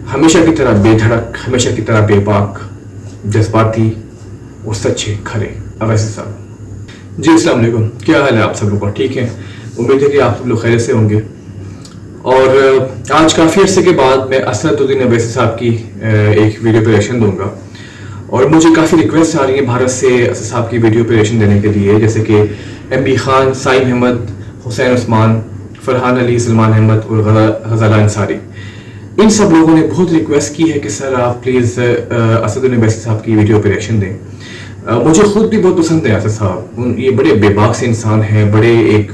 हमेशा की तरह बेधड़क, हमेशा की तरह बेबाक, जज्बाती और सच्चे खरे अवैसी साहब। जी अस्सलाम वालेकुम, क्या हाल है आप सब लोग का? ठीक है, उम्मीद है कि आप सब लोग खैरियत से होंगे। और आज काफ़ी अर्से के बाद मैं असदुद्दीन अवैसी साहब की एक वीडियो पे रिएक्शन दूंगा। और मुझे काफ़ी रिक्वेस्ट आ रही है भारत से असद साहब की वीडियो पे रिएक्शन देने के लिए, जैसे कि MB खान, साइम अहमद, हुसैन उस्मान, फरहान अली, सलमान अहमद और गज़ाला अंसारी। इन सब लोगों ने बहुत रिक्वेस्ट की है कि सर आप प्लीज़ असदुद्दीन अवैसी साहब की वीडियो पे रिएक्शन दें। मुझे खुद भी बहुत पसंद है असद साहब। ये बड़े बेबाक से इंसान हैं, बड़े एक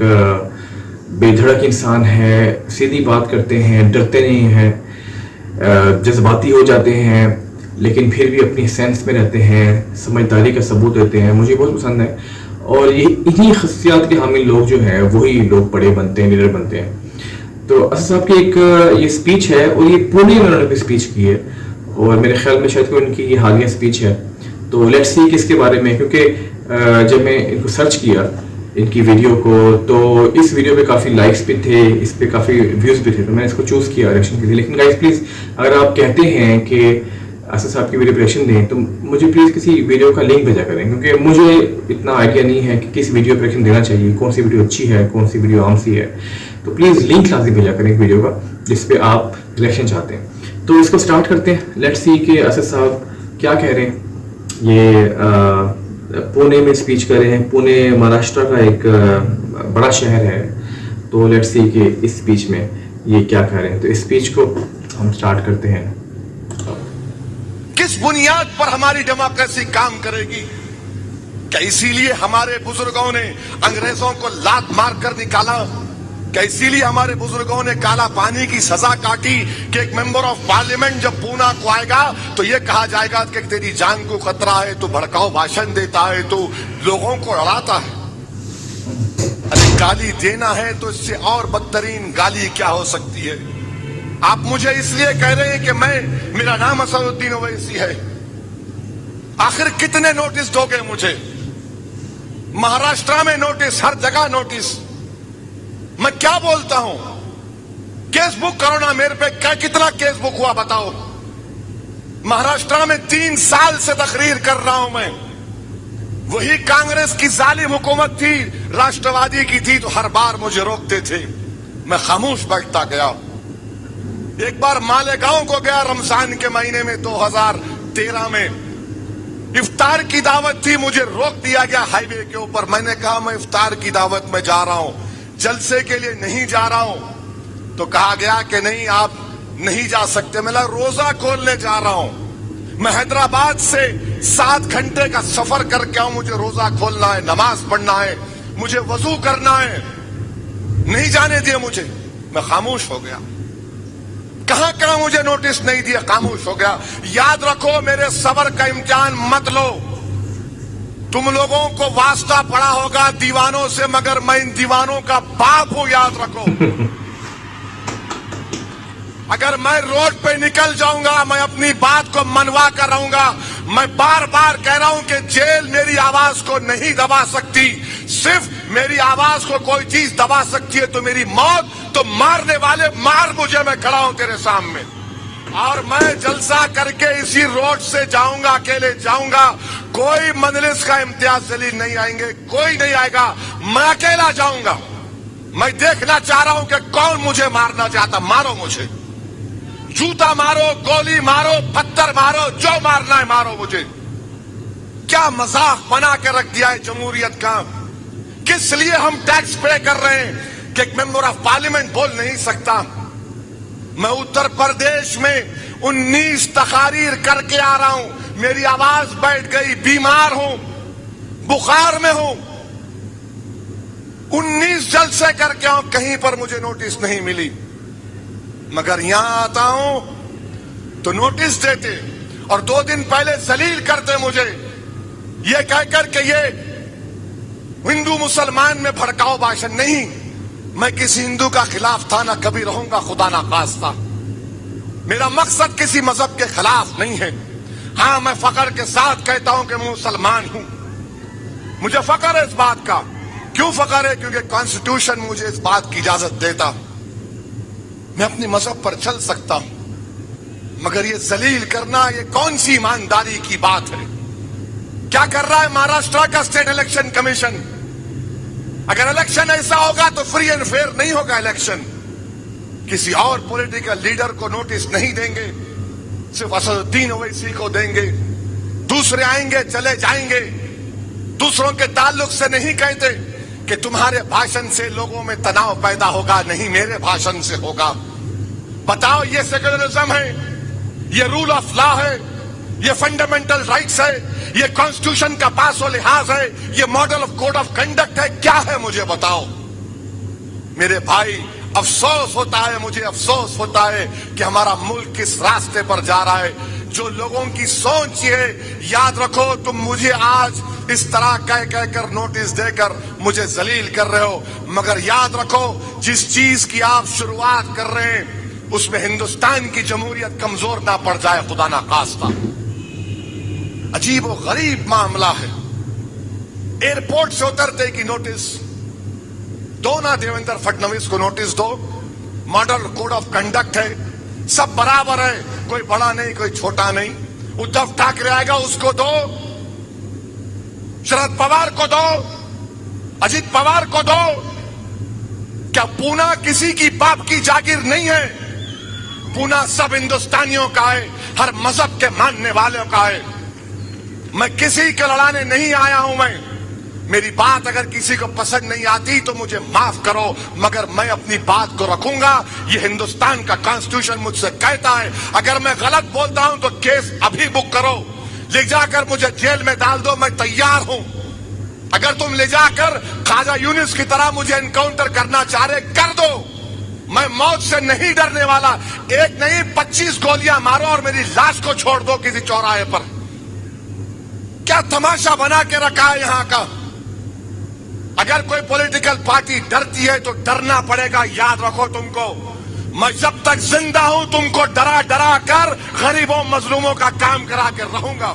बेधड़क इंसान है, सीधी बात करते हैं, डरते नहीं हैं, जज्बाती हो जाते हैं, लेकिन फिर भी अपनी सेंस में रहते हैं, समझदारी का सबूत देते हैं। मुझे बहुत पसंद है। और ये इन्हीं खसियात के हामिल लोग जो हैं वही लोग बड़े बनते हैं, लीडर बनते हैं। तो असद साहब की एक ये स्पीच है, और ये पुणे में उन्होंने स्पीच की है, और मेरे ख्याल में शायद उनकी ये हालिया स्पीच है। तो लेट्स सी किसके बारे में, क्योंकि जब मैं इनको सर्च किया इनकी वीडियो को, तो इस वीडियो पे काफ़ी लाइक्स भी थे, इस पे काफ़ी व्यूज़ भी थे, तो मैंने इसको चूज़ किया रिएक्शन के लिए। लेकिन गाइस प्लीज़, अगर आप कहते हैं कि असद साहब की वीडियो पे रिएक्शन दें, तो मुझे प्लीज़ किसी वीडियो का लिंक भेजा करें, क्योंकि मुझे इतना आइडिया नहीं है कि किस वीडियो पे रिएक्शन देना चाहिए, कौन सी वीडियो अच्छी है, कौन सी वीडियो आम सी है। तो प्लीज़ लिंक लाजमी भेजा करें एक वीडियो का जिस पे आप रिएक्शन चाहते हैं। तो इसको स्टार्ट करते हैं। लेट्स सी कि असद साहब क्या कह रहे हैं। ये पुणे में स्पीच कर रहे हैं। पुणे महाराष्ट्र का एक बड़ा शहर है। तो लेट्स सी कि इस स्पीच में ये क्या कह रहे हैं। तो इस स्पीच को हम स्टार्ट करते हैं। किस बुनियाद पर हमारी डेमोक्रेसी काम करेगी? क्या इसीलिए हमारे बुजुर्गों ने अंग्रेजों को लात मार कर निकाला? क्या इसीलिए हमारे बुजुर्गों ने काला पानी की सजा काटी कि एक मेंबर ऑफ पार्लियामेंट जब पूना को आएगा तो ये कहा जाएगा कि तेरी जान को खतरा है, तो भड़काऊ भाषण देता है, तो लोगों को अड़ाता है? अरे गाली देना है तो इससे और बदतरीन गाली क्या हो सकती है? आप मुझे इसलिए कह रहे हैं कि मेरा नाम असदुद्दीन ओवैसी है। आखिर कितने नोटिस दोगे मुझे? महाराष्ट्र में नोटिस, हर जगह नोटिस। मैं क्या बोलता हूं? केस बुक करो ना मेरे पे। कितना केस बुक हुआ बताओ? महाराष्ट्र में 3 साल से तकरीर कर रहा हूं मैं। वही कांग्रेस की जालिम हुकूमत थी, राष्ट्रवादी की थी, तो हर बार मुझे रोकते थे, मैं खामोश बैठता गया। एक बार मालेगांव को गया रमजान के महीने में 2013 में, इफ्तार की दावत थी, मुझे रोक दिया गया हाईवे के ऊपर। मैंने कहा मैं इफ्तार की दावत में जा रहा हूं, जलसे के लिए नहीं जा रहा हूं। तो कहा गया कि नहीं आप नहीं जा सकते। मैं रोजा खोलने जा रहा हूं। मैं हैदराबाद से 7 घंटे का सफर करके आऊं, मुझे रोजा खोलना है, नमाज पढ़ना है, मुझे वजू करना है। नहीं जाने दिया मुझे, मैं खामोश हो गया। कहां कहां मुझे नोटिस नहीं दिया, खामोश हो गया। याद रखो, मेरे सबर का इम्तिहान मत लो। तुम लोगों को वास्ता पड़ा होगा दीवानों से, मगर मैं इन दीवानों का बाप हूं, याद रखो। अगर मैं रोड पे निकल जाऊंगा, मैं अपनी बात को मनवा कर रहूंगा। मैं बार बार कह रहा हूं कि जेल मेरी आवाज को नहीं दबा सकती, सिर्फ मेरी आवाज को कोई चीज दबा सकती है तो मेरी मौत। तो मारने वाले मार मुझे, मैं खड़ा हूं तेरे सामने, और मैं जलसा करके इसी रोड से जाऊंगा, अकेले जाऊंगा। कोई मजलिस का इम्तियाज जलील नहीं आएंगे, कोई नहीं आएगा, मैं अकेला जाऊंगा। मैं देखना चाह रहा हूं कि कौन मुझे मारना चाहता। मारो मुझे, जूता मारो, गोली मारो, पत्थर मारो, जो मारना है मारो मुझे। क्या मजाक बना के रख दिया है जमहूरियत का? किस लिए हम टैक्स पे कर रहे हैं कि एक मेंबर ऑफ पार्लियामेंट बोल नहीं सकता? मैं उत्तर प्रदेश में 19 तकारीर करके आ रहा हूं, मेरी आवाज बैठ गई, बीमार हूं, बुखार में हूं। 19 जलसे करके आऊं, कहीं पर मुझे नोटिस नहीं मिली। मगर यहां आता हूं तो नोटिस देते, और 2 दिन पहले जलील करते मुझे, ये कहकर के ये हिंदू मुसलमान में भड़काऊ भाषण। नहीं, मैं किसी हिंदू का खिलाफ था, ना कभी रहूंगा, खुदा ना खास्ता। मेरा मकसद किसी मजहब के खिलाफ नहीं है। हां, मैं फख्र के साथ कहता हूं कि मैं मुसलमान हूं। मुझे फख्र है इस बात का। क्यों फख्र है? क्योंकि कॉन्स्टिट्यूशन मुझे इस बात की इजाजत देता, मैं अपनी मजहब पर चल सकता हूं। मगर ये जलील करना ये कौन सी ईमानदारी की बात है? क्या कर रहा है महाराष्ट्र का स्टेट इलेक्शन कमीशन? अगर इलेक्शन ऐसा होगा तो फ्री एंड फेयर नहीं होगा इलेक्शन। किसी और पॉलिटिकल लीडर को नोटिस नहीं देंगे, सिर्फ असदुद्दीन ओवैसी को देंगे। दूसरे आएंगे चले जाएंगे, दूसरों के ताल्लुक से नहीं कहते कि तुम्हारे भाषण से लोगों में तनाव पैदा होगा, नहीं मेरे भाषण से होगा। बताओ ये सेक्युलरिज्म है, ये रूल ऑफ लॉ है, ये फंडामेंटल राइट्स है, ये कॉन्स्टिट्यूशन का पासो लिहाज है, ये model of code of conduct है, क्या है मुझे बताओ। मेरे भाई अफसोस होता है, मुझे अफसोस होता है कि हमारा मुल्क किस रास्ते पर जा रहा है। जो लोगों की सोच है, याद रखो तुम मुझे आज इस तरह कह कहकर नोटिस देकर मुझे जलील कर रहे हो, मगर याद रखो जिस चीज की आप शुरुआत कर रहे हैं उसमें हिंदुस्तान की जमहूरियत कमजोर ना पड़ जाए, खुदा ना खास्ता। अजीब और गरीब मामला है। एयरपोर्ट से उतरते की नोटिस दो ना, देवेंद्र फडणवीस को नोटिस दो, मॉडल कोड ऑफ कंडक्ट है, सब बराबर है, कोई बड़ा नहीं कोई छोटा नहीं। उद्धव ठाकरे आएगा उसको दो, शरद पवार को दो, अजित पवार को दो। क्या पूना किसी की बाप की जागीर नहीं है? पूना सब हिंदुस्तानियों का है, हर मजहब के मानने वालों का है। मैं किसी के लड़ाने नहीं आया हूं। मेरी बात अगर किसी को पसंद नहीं आती तो मुझे माफ करो, मगर मैं अपनी बात को रखूंगा। ये हिंदुस्तान का कॉन्स्टिट्यूशन मुझसे कहता है, अगर मैं गलत बोलता हूं तो केस अभी बुक करो, ले जाकर मुझे जेल में डाल दो, मैं तैयार हूं। अगर तुम ले जाकर ख्वाजा यूनुस की तरह मुझे एनकाउंटर करना चाह रहे, कर दो, मैं मौत से नहीं डरने वाला। एक नहीं 25 गोलियां मारो और मेरी लाश को छोड़ दो किसी चौराहे पर। क्या तमाशा बना के रखा है यहां का? अगर कोई पॉलिटिकल पार्टी डरती है तो डरना पड़ेगा, याद रखो तुमको। मैं जब तक जिंदा हूं तुमको डरा डरा कर गरीबों मजलूमों का काम करा कर रहूंगा।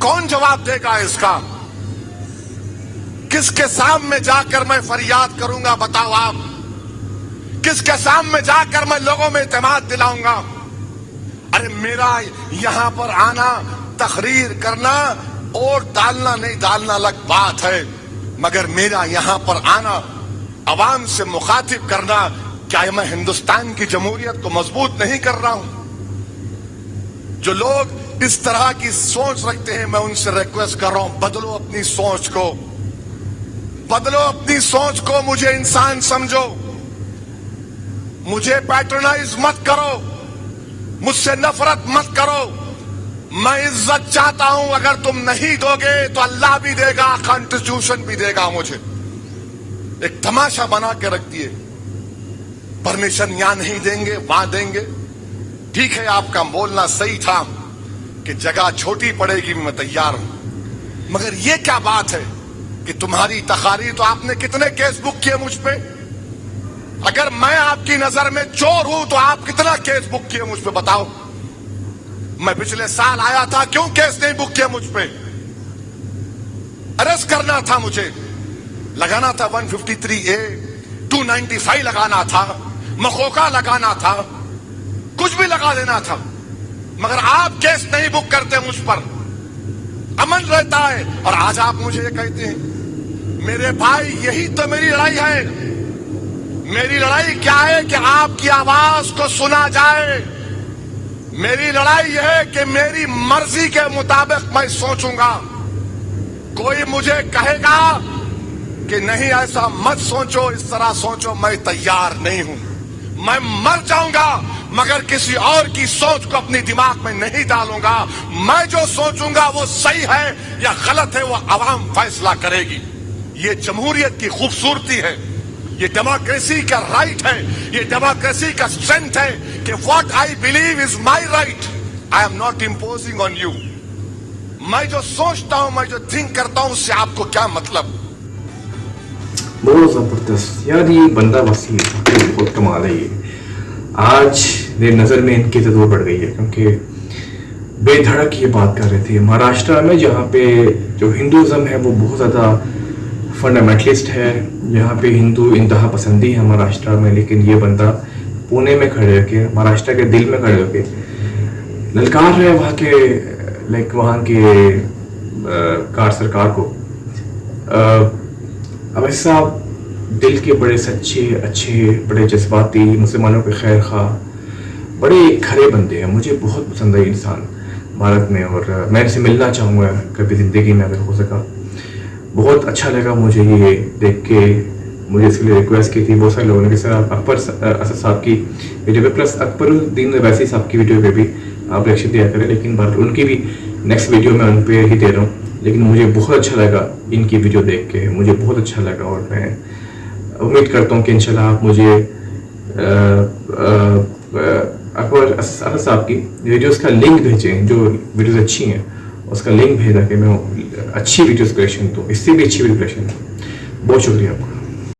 कौन जवाब देगा इसका? किसके सामने जाकर मैं फरियाद करूंगा बताओ आप? किसके सामने जाकर मैं लोगों में इत्मीनान दिलाऊंगा? अरे मेरा यहां पर आना, तकरीर करना और डालना नहीं डालना अलग बात है, मगर मेरा यहां पर आना, अवाम से मुखातिब करना, क्या मैं हिंदुस्तान की जमहूरियत को मजबूत नहीं कर रहा हूं? जो लोग इस तरह की सोच रखते हैं, मैं उनसे रिक्वेस्ट कर रहा हूं, बदलो अपनी सोच को, बदलो अपनी सोच को। मुझे इंसान समझो, मुझे पैट्रोनाइज मत करो, मुझसे नफरत मत करो। मैं इज्जत चाहता हूं, अगर तुम नहीं दोगे तो अल्लाह भी देगा, कॉन्स्टिट्यूशन भी देगा। मुझे एक तमाशा बना के रख दिए, परमिशन यहां नहीं देंगे वहां देंगे। ठीक है, आपका बोलना सही था कि जगह छोटी पड़ेगी, मैं तैयार हूं, मगर यह क्या बात है कि तुम्हारी तकारीर तो आपने कितने केस बुक किए मुझ पे? अगर मैं आपकी नजर में चोर हूं तो आप कितना केस बुक किए मुझ पे बताओ? मैं पिछले साल आया था, क्यों केस नहीं बुक किया मुझ पे? अरेस्ट करना था मुझे, लगाना था 153A, 295 लगाना था, मखोका लगाना था, कुछ भी लगा देना था, मगर आप केस नहीं बुक करते मुझ पर, अमन रहता है। और आज आप मुझे ये कहते हैं। मेरे भाई, यही तो मेरी लड़ाई है। मेरी लड़ाई क्या है कि आपकी आवाज को सुना जाए। मेरी लड़ाई यह है कि मेरी मर्जी के मुताबिक मैं सोचूंगा। कोई मुझे कहेगा कि नहीं ऐसा मत सोचो, इस तरह सोचो, मैं तैयार नहीं हूं। मैं मर जाऊंगा मगर किसी और की सोच को अपने दिमाग में नहीं डालूंगा। मैं जो सोचूंगा वो सही है या गलत है, वो आवाम फैसला करेगी। ये जमहूरियत की खूबसूरती है, ये डेमोक्रेसी का राइट है, ये डेमोक्रेसी का स्ट्रेंथ है कि what I believe is my right, I am not imposing on you. मैं जो सोचता हूं, मैं जो थिंक करता हूं, उससे आपको क्या मतलब? बहुत जबरदस्त यार, ये बंदा वसीम बहुत कमाल है। ये आज मेरी नज़र में इनकी जरूर बढ़ गई है, क्योंकि बेधड़क ये बात कर रहे थे। महाराष्ट्र में जहाँ पे जो हिंदुज़म है वो बहुत ज़्यादा फंडामेंटलिस्ट है, यहाँ पे हिंदू इंतहा पसंदी है महाराष्ट्र में, लेकिन ये बंदा पुणे में खड़े होके, महाराष्ट्र के दिल में खड़े होके ललकार रहे वहाँ के लाइक वहाँ के कार सरकार को। अवैसी साहब दिल के बड़े सच्चे अच्छे, बड़े जज्बाती, मुसलमानों के खैर खा, बड़े खरे बंदे हैं। मुझे बहुत पसंद है इंसान भारत में, और मैं इनसे मिलना चाहूँगा कभी ज़िंदगी में अगर हो सका। बहुत अच्छा लगा मुझे ये देख के, मुझे इसके लिए रिक्वेस्ट की थी बहुत सारे लोगों ने कि सर आप अकबर असद साहब की वीडियो पे प्लस अकबरुद्दीन वैसी साहब की वीडियो पे भी आप रिएक्शन दिया करें, लेकिन उनकी भी नेक्स्ट वीडियो में उन पे ही दे रहा हूँ। लेकिन मुझे बहुत अच्छा लगा इनकी वीडियो देख के, मुझे बहुत अच्छा लगा, और मैं उम्मीद करता हूँ कि इंशाल्लाह आप मुझे अकबर असद साहब की वीडियोस का लिंक भेजें, जो वीडियोस अच्छी हैं उसका लिंक भेजा कि मैं अच्छी वीडियोस कलेक्शन दूँ, इससे भी अच्छी वीडियो कलेक्शन दूँ। बहुत शुक्रिया आपका।